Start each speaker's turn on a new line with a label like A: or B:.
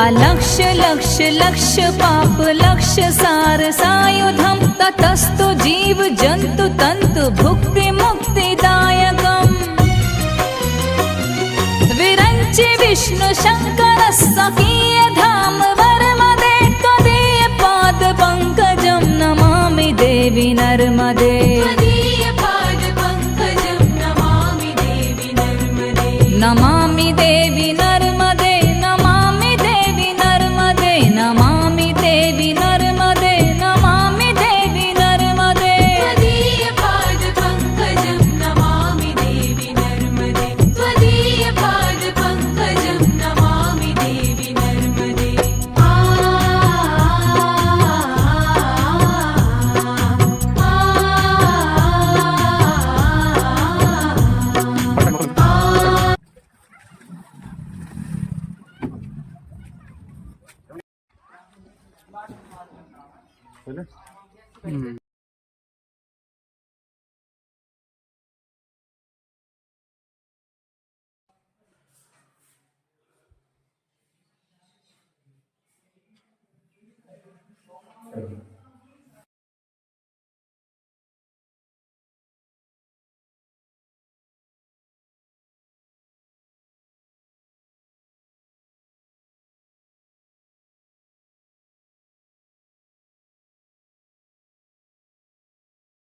A: अलक्ष्य लक्ष्य लक्ष्य पाप लक्ष्य सार सायुधम ततस्तु जीव जंतु तंतु भुक्ति मुक्तिदायकम् विरंचि विष्णु शंकर स्वकीय धाम वर्मदे त्वदीय पाद पंकजं नमामि देवी नर्मदे नमामि देवी नर्मदे नमामि देवी नर्मदे नमामि देवी नर्मदे नमामि देवी नर्मदे
B: त्वदीय पाद पंकजं नमामि देवी नर्मदे त्वदीय पाद पंकजं नमामि देवी नर्मदे